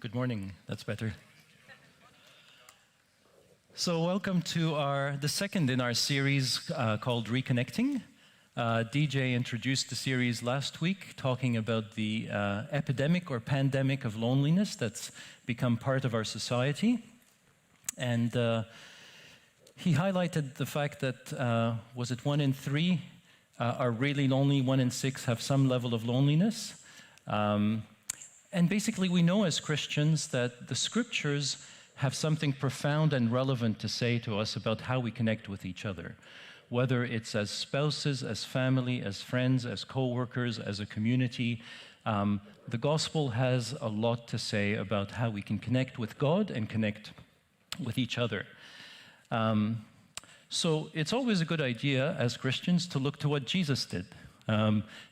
Good morning. That's better. So welcome to the second in our series called Reconnecting. DJ introduced the series last week talking about the epidemic or pandemic of loneliness that's become part of our society. And he highlighted the fact that, was it 1 in 3 are really lonely, 1 in 6 have some level of loneliness. And basically we know as Christians that the scriptures have something profound and relevant to say to us about how we connect with each other. Whether it's as spouses, as family, as friends, as co-workers, as a community, the gospel has a lot to say about how we can connect with God and connect with each other. So it's always a good idea as Christians to look to what Jesus did.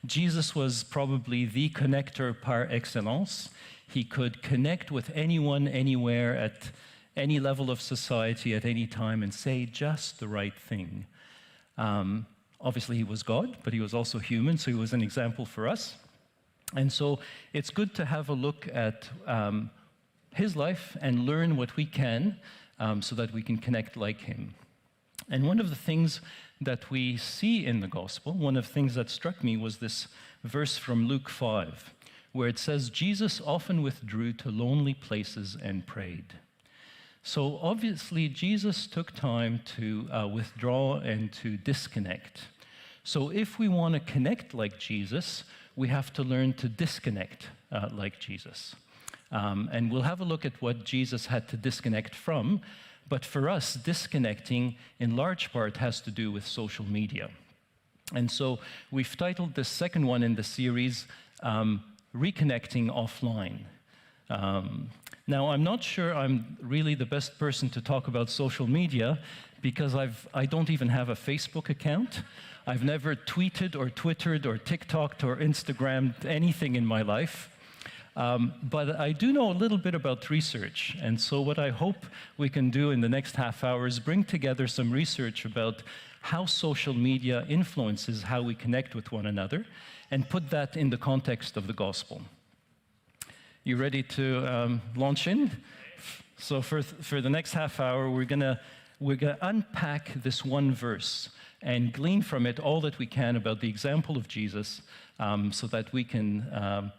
Jesus was probably the connector par excellence. He could connect with anyone, anywhere, at any level of society, at any time, and say just the right thing. Obviously, he was God, but he was also human, so he was an example for us. And so it's good to have a look at his life and learn what we can so that we can connect like him. And one of the things that we see in the gospel, one of the things that struck me was this verse from Luke 5, where it says, Jesus often withdrew to lonely places and prayed. So obviously, Jesus took time to withdraw and to disconnect. So if we want to connect like Jesus, we have to learn to disconnect like Jesus. And we'll have a look at what Jesus had to disconnect from. But for us, disconnecting in large part has to do with social media. And so we've titled the second one in the series, Reconnecting Offline. Now, I'm not sure I'm really the best person to talk about social media because I don't even have a Facebook account. I've never tweeted or Twittered or TikToked or Instagrammed anything in my life. But I do know a little bit about research, and so what I hope we can do in the next half hour is bring together some research about how social media influences how we connect with one another, and put that in the context of the gospel. You ready to launch in? So for the next half hour, we're gonna unpack this one verse and glean from it all that we can about the example of Jesus, so that we can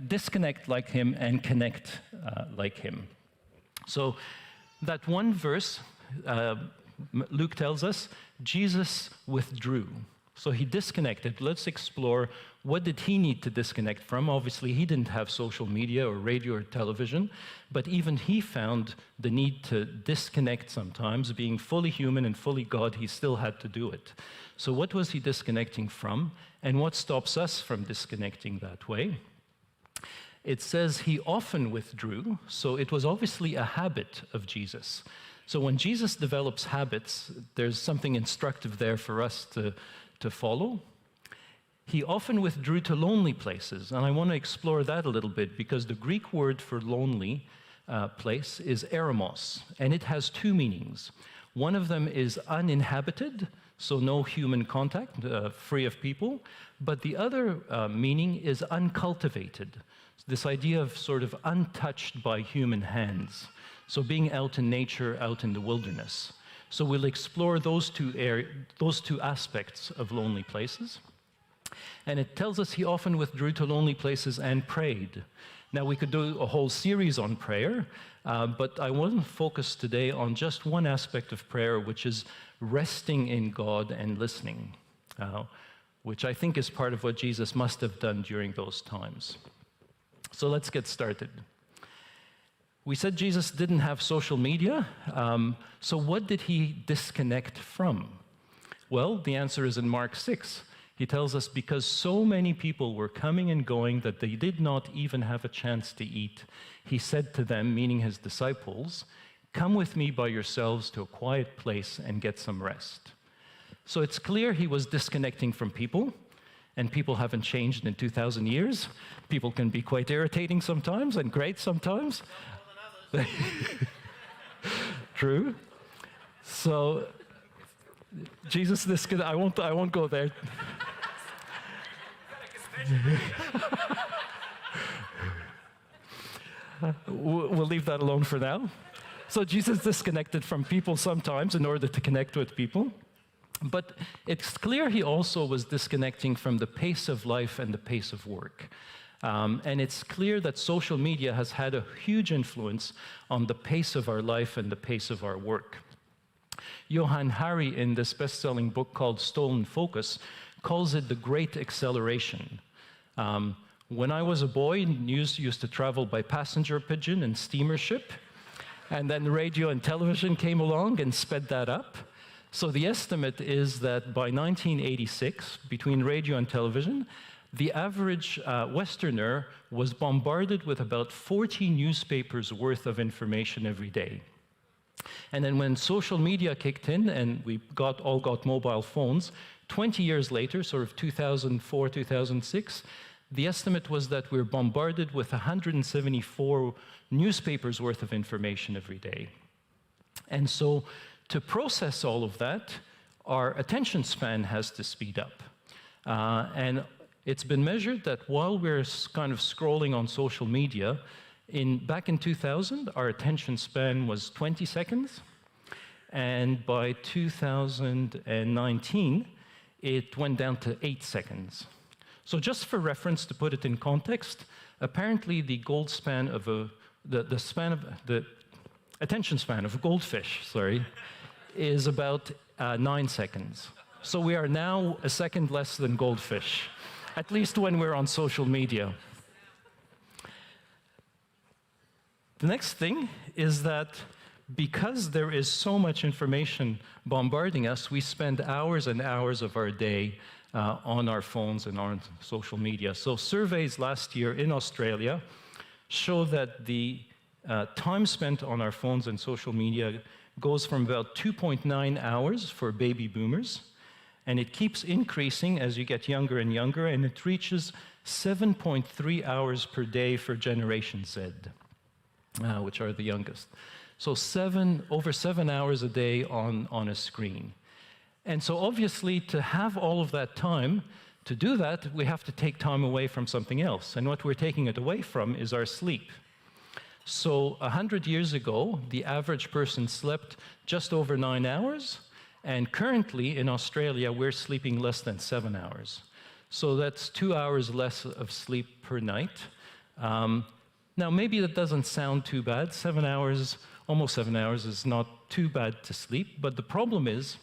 disconnect like him and connect like him. So that one verse, Luke tells us, Jesus withdrew. So he disconnected. Let's explore, what did he need to disconnect from? Obviously, he didn't have social media or radio or television, but even he found the need to disconnect sometimes. Being fully human and fully God, he still had to do it. So what was he disconnecting from? And what stops us from disconnecting that way? It says he often withdrew, so it was obviously a habit of Jesus. So when Jesus develops habits, there's something instructive there for us to follow. He often withdrew to lonely places, and I want to explore that a little bit because the Greek word for lonely place is eremos, and it has two meanings. One of them is uninhabited, so no human contact, free of people, but the other meaning is uncultivated. This idea of sort of untouched by human hands. So being out in nature, out in the wilderness. So we'll explore those two aspects of lonely places. And it tells us he often withdrew to lonely places and prayed. Now we could do a whole series on prayer, but I want to focus today on just one aspect of prayer, which is resting in God and listening, which I think is part of what Jesus must have done during those times. So let's get started. We said Jesus didn't have social media, so what did he disconnect from? Well, the answer is in Mark 6. He tells us because so many people were coming and going that they did not even have a chance to eat, he said to them, meaning his disciples, "Come with me by yourselves to a quiet place and get some rest." So it's clear he was disconnecting from people. And people haven't changed in 2,000 years. People can be quite irritating sometimes and great sometimes. True. So Jesus I won't go there. We'll leave that alone for now. So Jesus disconnected from people sometimes in order to connect with people. But it's clear he also was disconnecting from the pace of life and the pace of work. And it's clear that social media has had a huge influence on the pace of our life and the pace of our work. Johann Hari, in this best-selling book called Stolen Focus, calls it the Great Acceleration. When I was a boy, news used to travel by passenger pigeon and steamer ship, and then radio and television came along and sped that up. So the estimate is that by 1986, between radio and television, the average Westerner was bombarded with about 40 newspapers worth of information every day. And then when social media kicked in and we all got mobile phones, 20 years later, sort of 2004, 2006, the estimate was that we're bombarded with 174 newspapers worth of information every day. And so to process all of that, our attention span has to speed up. And it's been measured that while we're kind of scrolling on social media, back in 2000, our attention span was 20 seconds. And by 2019, it went down to 8 seconds. So just for reference, to put it in context, apparently the attention span of a goldfish, is about 9 seconds. So we are now a second less than goldfish, at least when we're on social media. The next thing is that because there is so much information bombarding us, we spend hours and hours of our day on our phones and on social media. So surveys last year in Australia show that the time spent on our phones and social media goes from about 2.9 hours for baby boomers, and it keeps increasing as you get younger and younger, and it reaches 7.3 hours per day for Generation Z, which are the youngest. So over 7 hours a day on a screen. And so obviously, to have all of that time, to do that, we have to take time away from something else. And what we're taking it away from is our sleep. So 100 years ago, the average person slept just over 9 hours, and currently in Australia, we're sleeping less than 7 hours. So that's 2 hours less of sleep per night. Now, maybe that doesn't sound too bad. 7 hours, almost 7 hours, is not too bad to sleep, but the problem is,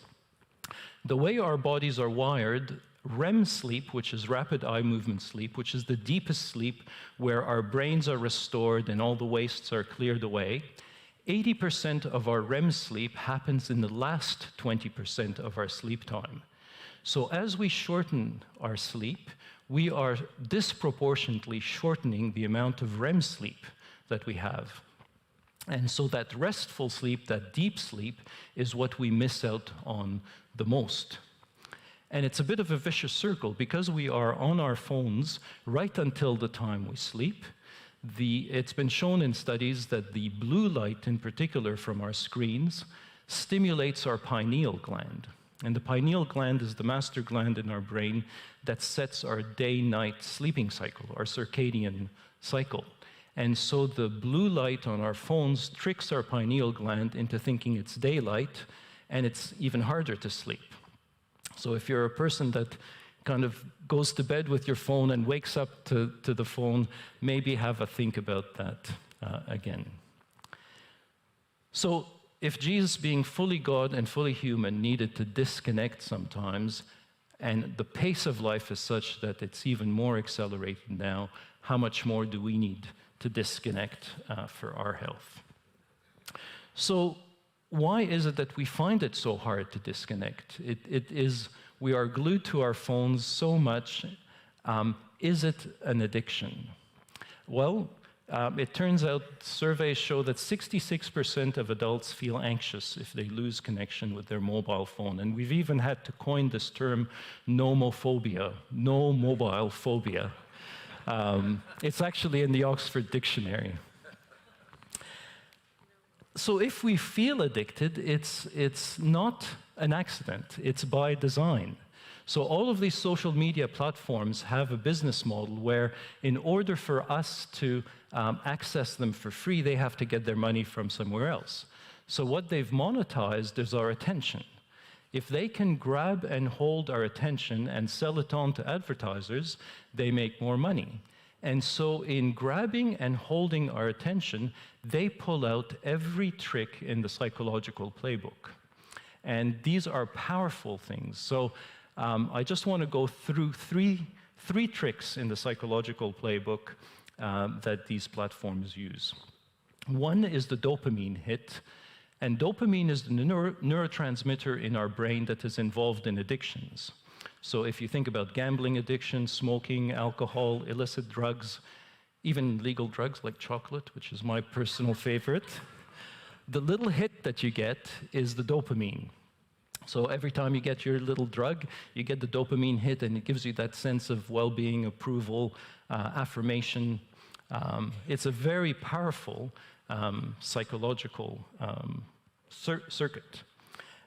the way our bodies are wired, REM sleep, which is rapid eye movement sleep, which is the deepest sleep where our brains are restored and all the wastes are cleared away, 80% of our REM sleep happens in the last 20% of our sleep time. So as we shorten our sleep, we are disproportionately shortening the amount of REM sleep that we have. And so that restful sleep, that deep sleep, is what we miss out on the most. And it's a bit of a vicious circle because we are on our phones right until the time we sleep. It's been shown in studies that the blue light, in particular from our screens, stimulates our pineal gland. And the pineal gland is the master gland in our brain that sets our day-night sleeping cycle, our circadian cycle. And so the blue light on our phones tricks our pineal gland into thinking it's daylight, and it's even harder to sleep. So if you're a person that kind of goes to bed with your phone and wakes up to the phone, maybe have a think about that again. So if Jesus, being fully God and fully human, needed to disconnect sometimes, and the pace of life is such that it's even more accelerated now, how much more do we need to disconnect for our health? So why is it that we find it so hard to disconnect? We are glued to our phones so much. Is it an addiction? Well, it turns out surveys show that 66% of adults feel anxious if they lose connection with their mobile phone. And we've even had to coin this term, nomophobia, no mobile phobia. It's actually in the Oxford Dictionary. So if we feel addicted, it's not an accident, it's by design. So all of these social media platforms have a business model where in order for us to access them for free, they have to get their money from somewhere else. So what they've monetized is our attention. If they can grab and hold our attention and sell it on to advertisers, they make more money. And so in grabbing and holding our attention, they pull out every trick in the psychological playbook. And these are powerful things. So I just want to go through three tricks in the psychological playbook that these platforms use. One is the dopamine hit. And dopamine is the neurotransmitter in our brain that is involved in addictions. So if you think about gambling addiction, smoking, alcohol, illicit drugs, even legal drugs like chocolate, which is my personal favorite, the little hit that you get is the dopamine. So every time you get your little drug, you get the dopamine hit, and it gives you that sense of well-being, approval, affirmation. It's a very powerful psychological circuit.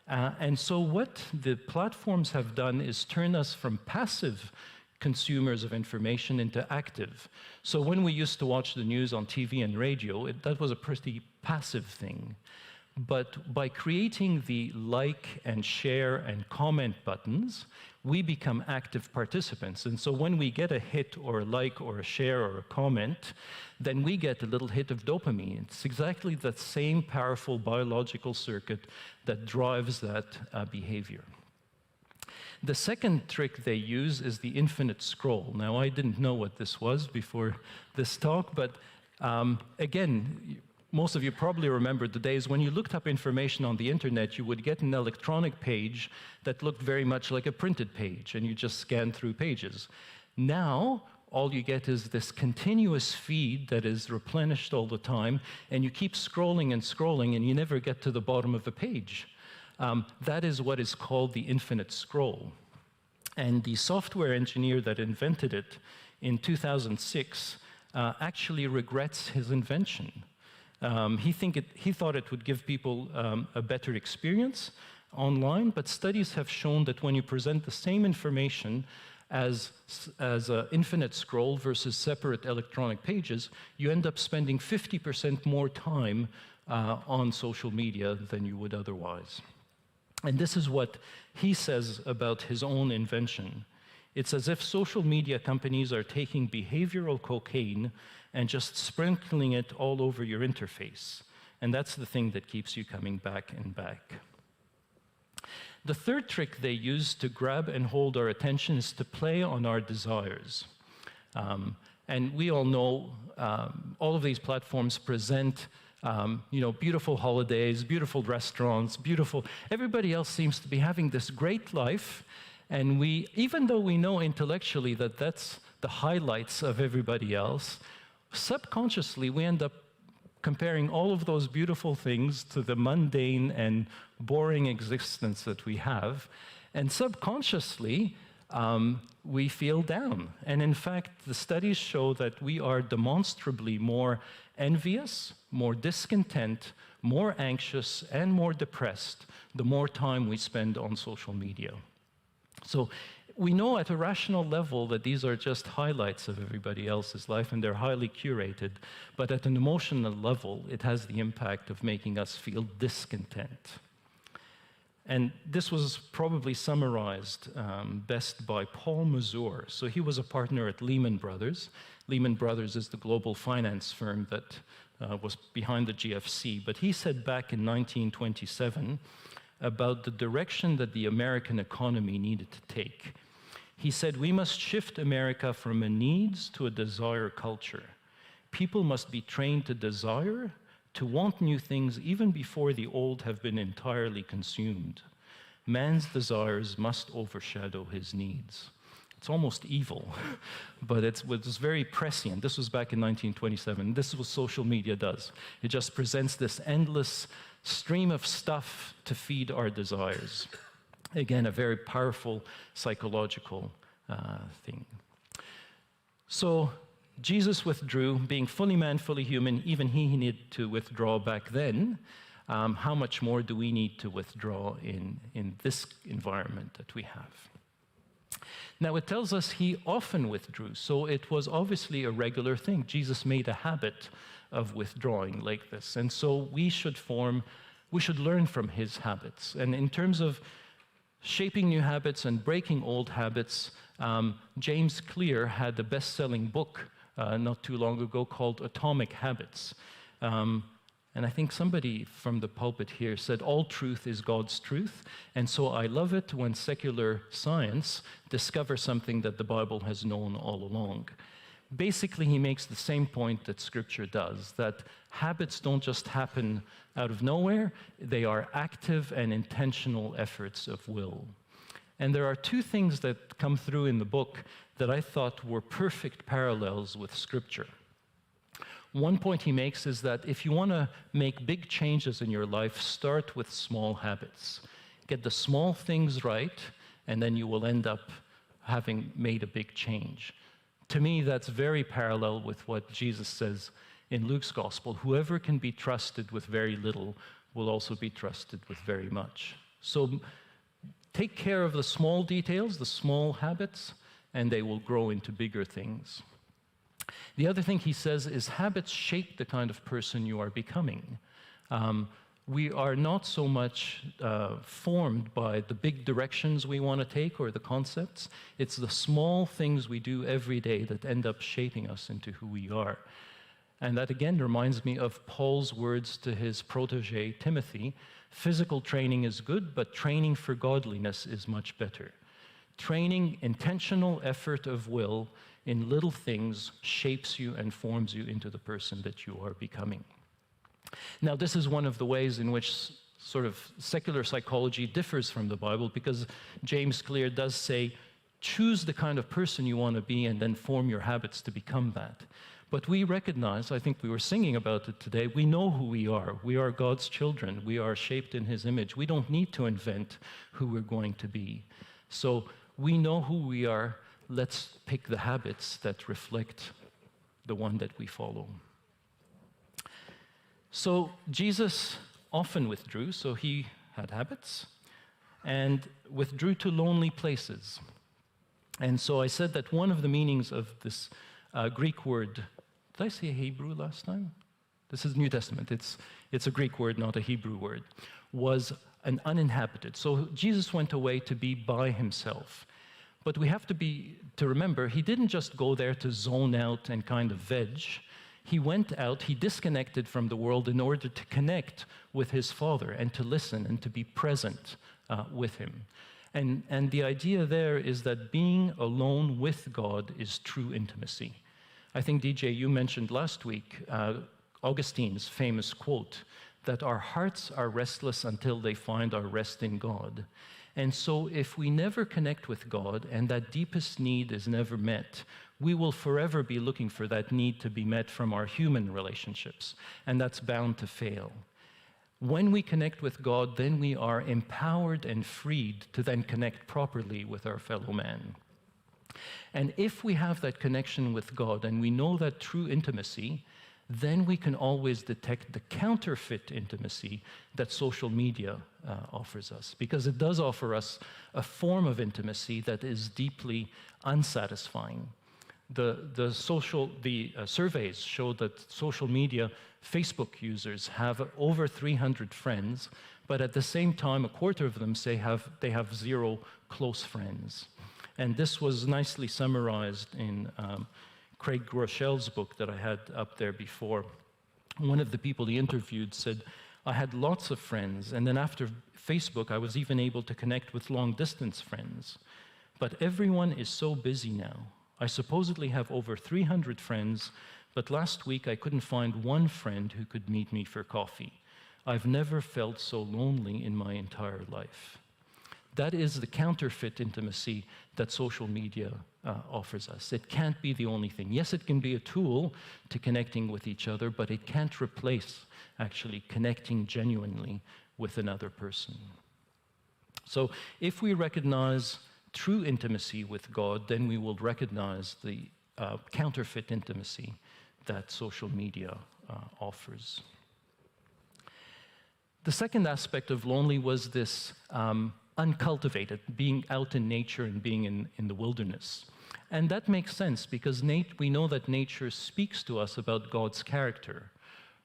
And so what the platforms have done is turn us from passive consumers of information into active. So when we used to watch the news on TV and radio, that was a pretty passive thing. But by creating the like and share and comment buttons, we become active participants. And so when we get a hit or a like or a share or a comment, then we get a little hit of dopamine. It's exactly that same powerful biological circuit that drives that behavior. The second trick they use is the infinite scroll. Now, I didn't know what this was before this talk, but again, most of you probably remember the days when you looked up information on the internet, you would get an electronic page that looked very much like a printed page, and you just scanned through pages. Now, all you get is this continuous feed that is replenished all the time, and you keep scrolling and scrolling, and you never get to the bottom of a page. That is what is called the infinite scroll. And the software engineer that invented it in 2006 actually regrets his invention. He thought it would give people a better experience online, but studies have shown that when you present the same information as an infinite scroll versus separate electronic pages, you end up spending 50% more time on social media than you would otherwise. And this is what he says about his own invention. It's as if social media companies are taking behavioral cocaine and just sprinkling it all over your interface. And that's the thing that keeps you coming back and back. The third trick they use to grab and hold our attention is to play on our desires. And we all know all of these platforms present beautiful holidays, beautiful restaurants, everybody else seems to be having this great life. And even though we know intellectually that that's the highlights of everybody else, subconsciously we end up comparing all of those beautiful things to the mundane and boring existence that we have. And subconsciously, we feel down. And in fact, the studies show that we are demonstrably more envious, more discontent, more anxious, and more depressed the more time we spend on social media. So we know at a rational level that these are just highlights of everybody else's life, and they're highly curated. But at an emotional level, it has the impact of making us feel discontent. And this was probably summarized best by Paul Mazur. So he was a partner at Lehman Brothers. Lehman Brothers is the global finance firm that was behind the GFC. But he said back in 1927 about the direction that the American economy needed to take. He said, "We must shift America from a needs to a desire culture. People must be trained to desire, to want new things even before the old have been entirely consumed. Man's desires must overshadow his needs." It's almost evil, but it was very prescient. This was back in 1927. This is what social media does. It just presents this endless stream of stuff to feed our desires. Again, a very powerful psychological thing. So Jesus withdrew, being fully man, fully human. Even he needed to withdraw back then. How much more do we need to withdraw in this environment that we have? Now, it tells us he often withdrew, so it was obviously a regular thing. Jesus made a habit of withdrawing like this, and so we should learn from his habits. And in terms of shaping new habits and breaking old habits, James Clear had a best-selling book not too long ago called Atomic Habits. And I think somebody from the pulpit here said, all truth is God's truth. And so I love it when secular science discovers something that the Bible has known all along. Basically, he makes the same point that Scripture does, that habits don't just happen out of nowhere. They are active and intentional efforts of will. And there are two things that come through in the book that I thought were perfect parallels with Scripture. One point he makes is that if you want to make big changes in your life, start with small habits. Get the small things right, and then you will end up having made a big change. To me, that's very parallel with what Jesus says in Luke's gospel. Whoever can be trusted with very little will also be trusted with very much. So take care of the small details, the small habits, and they will grow into bigger things. The other thing he says is habits shape the kind of person you are becoming. We are not so much formed by the big directions we want to take or the concepts. It's the small things we do every day that end up shaping us into who we are. And that again reminds me of Paul's words to his protege, Timothy. Physical training is good, but training for godliness is much better. Training, intentional effort of will in little things shapes you and forms you into the person that you are becoming. Now, this is one of the ways in which sort of secular psychology differs from the Bible, because James Clear does say, choose the kind of person you want to be and then form your habits to become that. But we recognize, I think we were singing about it today, we know who we are. We are God's children. We are shaped in his image. We don't need to invent who we're going to be. So we know who we are. Let's pick the habits that reflect the one that we follow. So Jesus often withdrew, so he had habits, and withdrew to lonely places. And so I said that one of the meanings of this Greek word, did I say Hebrew last time? This is New Testament. It's a Greek word, not a Hebrew word, was an uninhabited. So Jesus went away to be by himself. But we have to remember, he didn't just go there to zone out and kind of veg. He went out, he disconnected from the world in order to connect with his Father and to listen and to be present with him. And the idea there is that being alone with God is true intimacy. I think, DJ, you mentioned last week Augustine's famous quote, that our hearts are restless until they find our rest in God. And so if we never connect with God and that deepest need is never met, we will forever be looking for that need to be met from our human relationships, and that's bound to fail. When we connect with God, then we are empowered and freed to then connect properly with our fellow man. And if we have that connection with God and we know that true intimacy, then we can always detect the counterfeit intimacy that social media offers us, because it does offer us a form of intimacy that is deeply unsatisfying. The surveys show that social media, Facebook users have over 300 friends, but at the same time, a quarter of them say they have 0 close friends. And this was nicely summarized in Craig Groeschel's book that I had up there before. One of the people he interviewed said, I had lots of friends, and then after Facebook, I was even able to connect with long-distance friends. But everyone is so busy now. I supposedly have over 300 friends, but last week I couldn't find one friend who could meet me for coffee. I've never felt so lonely in my entire life. That is the counterfeit intimacy that social media offers us. It can't be the only thing. Yes, it can be a tool to connecting with each other, but it can't replace actually connecting genuinely with another person. So if we recognize true intimacy with God, then we will recognize the counterfeit intimacy that social media offers. The second aspect of lonely was this uncultivated, being out in nature and being in the wilderness. And that makes sense because we know that nature speaks to us about God's character.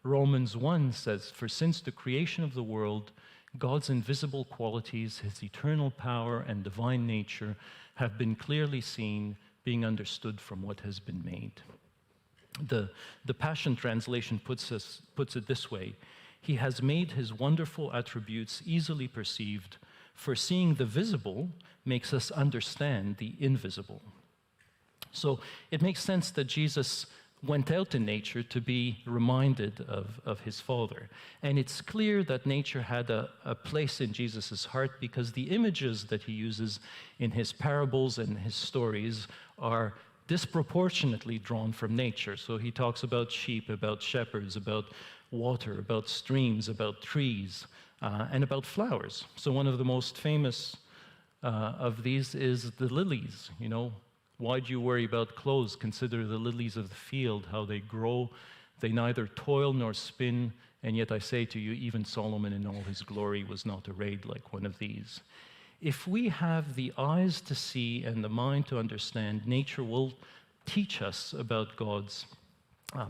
Romans 1 says, "For since the creation of the world, God's invisible qualities, his eternal power and divine nature have been clearly seen, being understood from what has been made." The Passion Translation puts it this way: "He has made his wonderful attributes easily perceived, for seeing the visible makes us understand the invisible." So it makes sense that Jesus went out in nature to be reminded of his Father. And it's clear that nature had a place in Jesus' heart because the images that he uses in his parables and his stories are disproportionately drawn from nature. So he talks about sheep, about shepherds, about water, about streams, about trees, and about flowers. So one of the most famous of these is the lilies. You know, why do you worry about clothes? Consider the lilies of the field, how they grow. They neither toil nor spin, and yet I say to you, even Solomon in all his glory was not arrayed like one of these. If we have the eyes to see and the mind to understand, nature will teach us about God's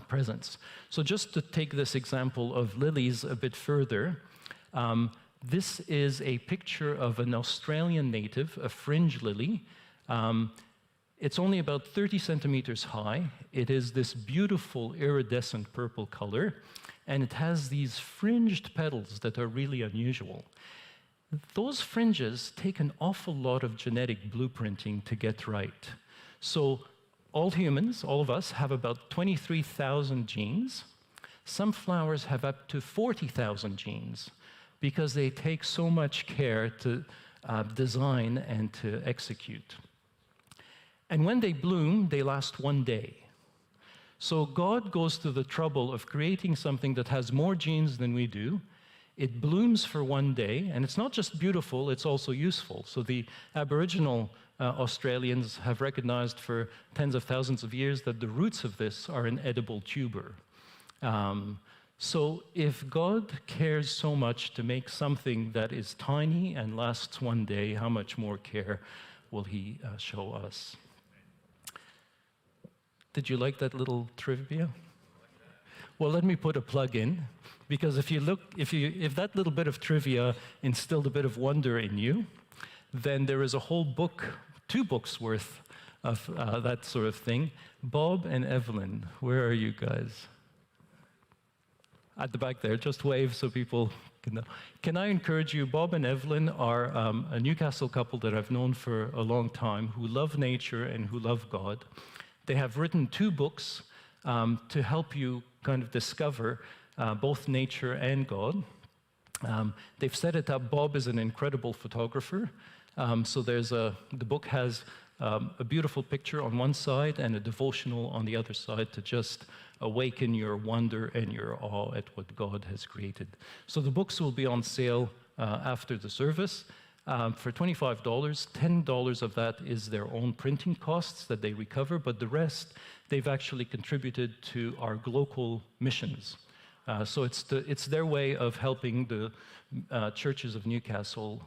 presence. So just to take this example of lilies a bit further, this is a picture of an Australian native, a fringe lily. It's only about 30 centimeters high. It is this beautiful iridescent purple color, and it has these fringed petals that are really unusual. Those fringes take an awful lot of genetic blueprinting to get right. So all humans, all of us, have about 23,000 genes. Some flowers have up to 40,000 genes because they take so much care to design and to execute. And when they bloom, they last one day. So God goes to the trouble of creating something that has more genes than we do. It blooms for one day, and it's not just beautiful, it's also useful. So the Aboriginal Australians have recognized for tens of thousands of years that the roots of this are an edible tuber. So if God cares so much to make something that is tiny and lasts one day, how much more care will he show us? Did you like that little trivia? Well, let me put a plug in, because if that little bit of trivia instilled a bit of wonder in you, then there is a whole book, 2 books worth of that sort of thing. Bob and Evelyn, where are you guys? At the back there, just wave so people can know. Can I encourage you, Bob and Evelyn are a Newcastle couple that I've known for a long time who love nature and who love God. They have written 2 books to help you kind of discover both nature and God. They've set it up. Bob is an incredible photographer. So the book has a beautiful picture on one side and a devotional on the other side to just awaken your wonder and your awe at what God has created. So the books will be on sale after the service. For $25, $10 of that is their own printing costs that they recover, but the rest they've actually contributed to our local missions. So it's their way of helping the churches of Newcastle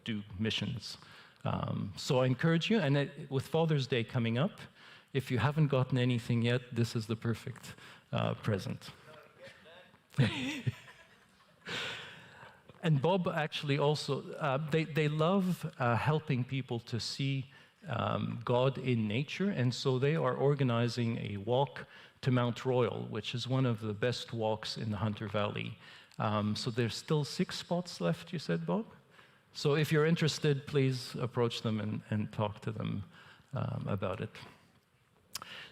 do missions. So I encourage you, and with Father's Day coming up, if you haven't gotten anything yet, this is the perfect present. And Bob actually also, they love helping people to see God in nature, and so they are organizing a walk to Mount Royal, which is one of the best walks in the Hunter Valley. So there's still 6 spots left, you said, Bob? So if you're interested, please approach them and talk to them about it.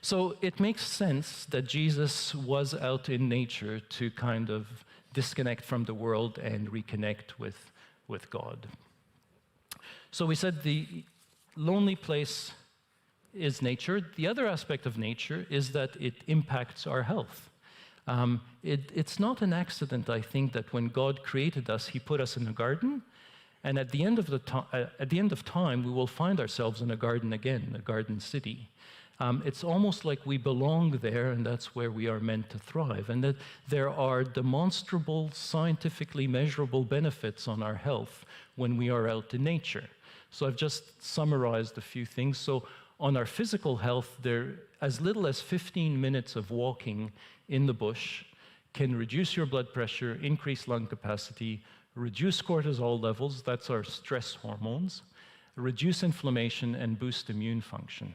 So it makes sense that Jesus was out in nature to kind of disconnect from the world and reconnect with God. So we said the lonely place is nature. The other aspect of nature is that it impacts our health. It's not an accident, I think, that when God created us, he put us in a garden, and at the end of time, we will find ourselves in a garden again, a garden city. It's almost like we belong there, and that's where we are meant to thrive, and that there are demonstrable, scientifically measurable benefits on our health when we are out in nature. So I've just summarized a few things. So on our physical health, as little as 15 minutes of walking in the bush can reduce your blood pressure, increase lung capacity, reduce cortisol levels, that's our stress hormones, reduce inflammation, and boost immune function.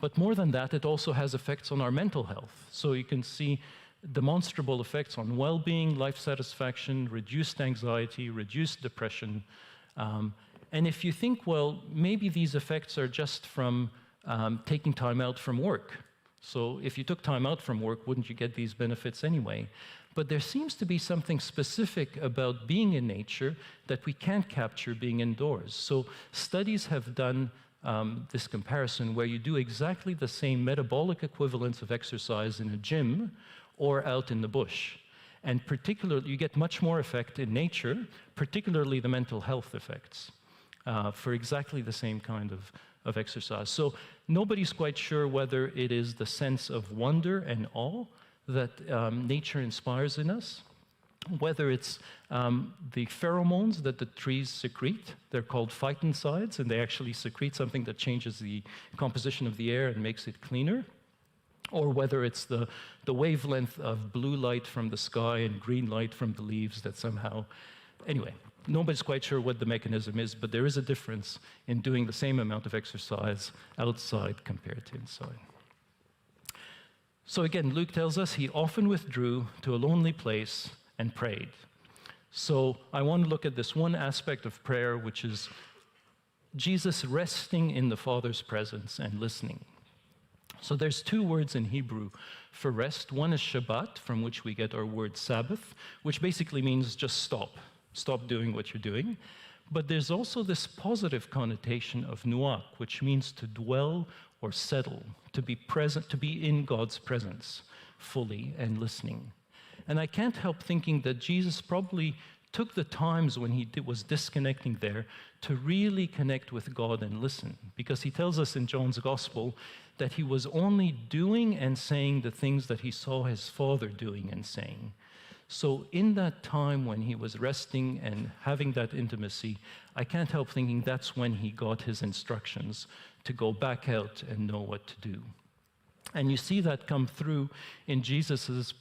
But more than that, it also has effects on our mental health. So you can see demonstrable effects on well-being, life satisfaction, reduced anxiety, reduced depression. And if you think, well, maybe these effects are just from taking time out from work. So if you took time out from work, wouldn't you get these benefits anyway? But there seems to be something specific about being in nature that we can't capture being indoors. So studies have done this comparison where you do exactly the same metabolic equivalence of exercise in a gym or out in the bush. And particularly, you get much more effect in nature, particularly the mental health effects, for exactly the same kind of exercise. So nobody's quite sure whether it is the sense of wonder and awe that nature inspires in us, whether it's the pheromones that the trees secrete. They're called phytoncides, and they actually secrete something that changes the composition of the air and makes it cleaner, or whether it's the wavelength of blue light from the sky and green light from the leaves that somehow... Anyway, nobody's quite sure what the mechanism is, but there is a difference in doing the same amount of exercise outside compared to inside. So again, Luke tells us he often withdrew to a lonely place and prayed. So I want to look at this one aspect of prayer, which is Jesus resting in the Father's presence and listening. So there's two words in Hebrew for rest. One is Shabbat, from which we get our word Sabbath, which basically means just stop. Stop doing what you're doing. But there's also this positive connotation of nuach, which means to dwell or settle, to be present, to be in God's presence fully and listening. And I can't help thinking that Jesus probably took the times when he was disconnecting there to really connect with God and listen, because he tells us in John's Gospel that he was only doing and saying the things that he saw his Father doing and saying. So in that time when he was resting and having that intimacy, I can't help thinking that's when he got his instructions to go back out and know what to do. And you see that come through in Jesus'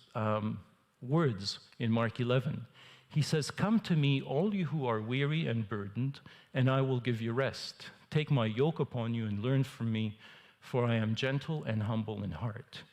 words in Mark 11. He says, "Come to me, all you who are weary and burdened, and I will give you rest. Take my yoke upon you and learn from me, for I am gentle and humble in heart."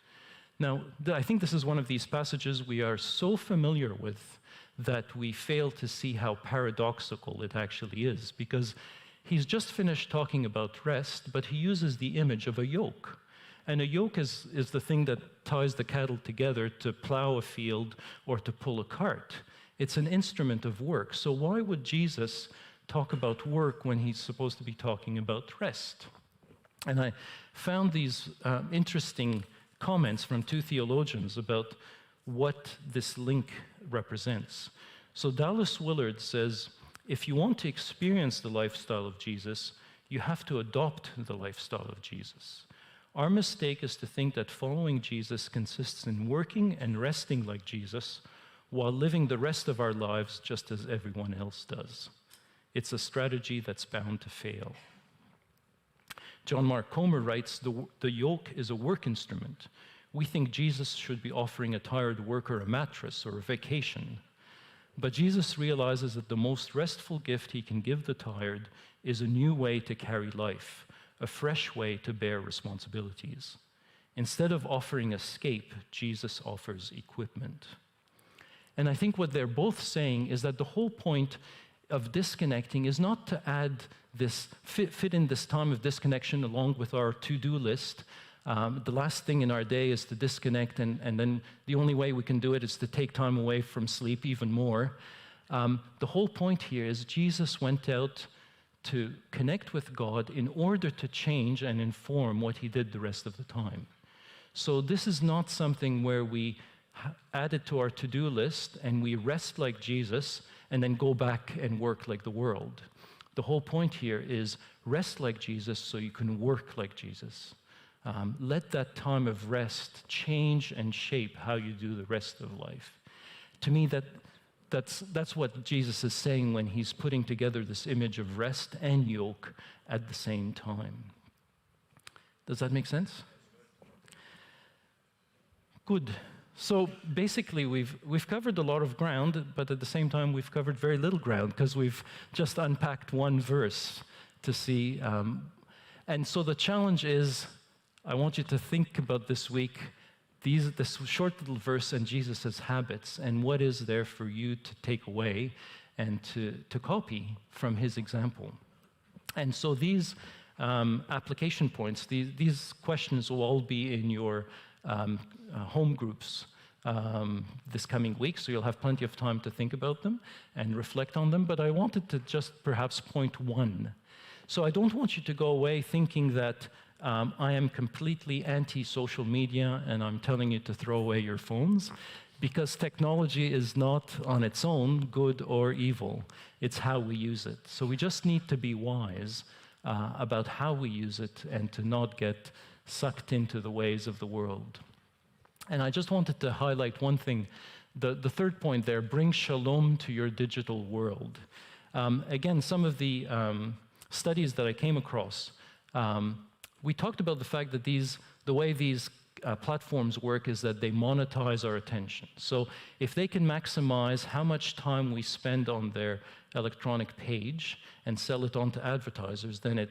Now, I think this is one of these passages we are so familiar with that we fail to see how paradoxical it actually is, because he's just finished talking about rest, but he uses the image of a yoke. And a yoke is the thing that ties the cattle together to plow a field or to pull a cart. It's an instrument of work. So why would Jesus talk about work when he's supposed to be talking about rest? And I found these interesting comments from two theologians about what this link represents. So Dallas Willard says, if you want to experience the lifestyle of Jesus, you have to adopt the lifestyle of Jesus. Our mistake is to think that following Jesus consists in working and resting like Jesus while living the rest of our lives just as everyone else does. It's a strategy that's bound to fail. John Mark Comer writes, the yoke is a work instrument. We think Jesus should be offering a tired worker a mattress or a vacation. But Jesus realizes that the most restful gift he can give the tired is a new way to carry life, a fresh way to bear responsibilities. Instead of offering escape, Jesus offers equipment. And I think what they're both saying is that the whole point of disconnecting is not to add this, fit in this time of disconnection along with our to-do list. The last thing in our day is to disconnect, and then the only way we can do it is to take time away from sleep even more. The whole point here is Jesus went out to connect with God in order to change and inform what he did the rest of the time. So this is not something where we add it to our to-do list and we rest like Jesus and then go back and work like the world. The whole point here is rest like Jesus so you can work like Jesus. Let that time of rest change and shape how you do the rest of life. To me, that's what Jesus is saying when he's putting together this image of rest and yoke at the same time. Does that make sense? Good. So basically, we've covered a lot of ground, but at the same time, we've covered very little ground because we've just unpacked one verse to see. And so the challenge is, I want you to think about this week, this short little verse and Jesus' habits, and what is there for you to take away and to copy from his example. And so these application points, these questions will all be in your home groups this coming week, so you'll have plenty of time to think about them and reflect on them. But I wanted to just perhaps point one. So I don't want you to go away thinking that I am completely anti-social media and I'm telling you to throw away your phones, because technology is not on its own good or evil. It's how we use it. So we just need to be wise about how we use it and to not get sucked into the ways of the world. And I just wanted to highlight one thing. The third point there, bring shalom to your digital world. Again, some of the studies that I came across, we talked about the fact that the way these platforms work is that they monetize our attention. So if they can maximize how much time we spend on their electronic page and sell it on to advertisers, then it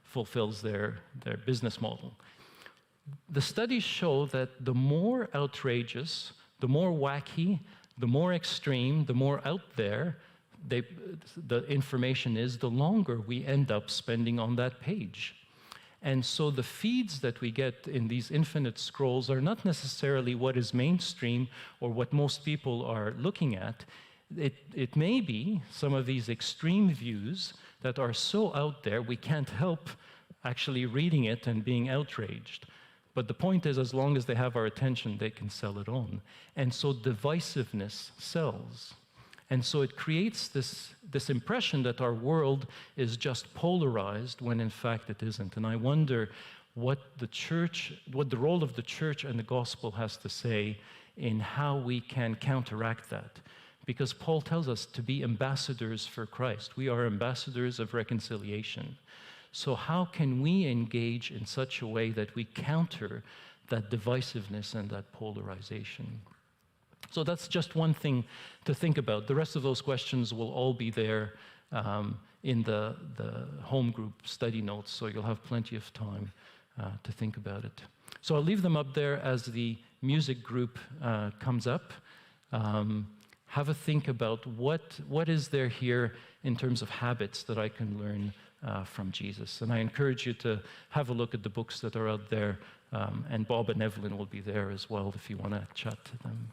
fulfills their business model. The studies show that the more outrageous, the more wacky, the more extreme, the more out there the information is, the longer we end up spending on that page. And so the feeds that we get in these infinite scrolls are not necessarily what is mainstream or what most people are looking at. It may be some of these extreme views that are so out there we can't help actually reading it and being outraged. But the point is, as long as they have our attention, they can sell it on. And so divisiveness sells. And so it creates this impression that our world is just polarized when in fact it isn't. And I wonder what the role of the church and the gospel has to say in how we can counteract that. Because Paul tells us to be ambassadors for Christ. We are ambassadors of reconciliation. So how can we engage in such a way that we counter that divisiveness and that polarization? So that's just one thing to think about. The rest of those questions will all be there in the home group study notes, so you'll have plenty of time to think about it. So I'll leave them up there as the music group comes up. Have a think about what is there here in terms of habits that I can learn from Jesus. And I encourage you to have a look at the books that are out there, and Bob and Evelyn will be there as well if you want to chat to them.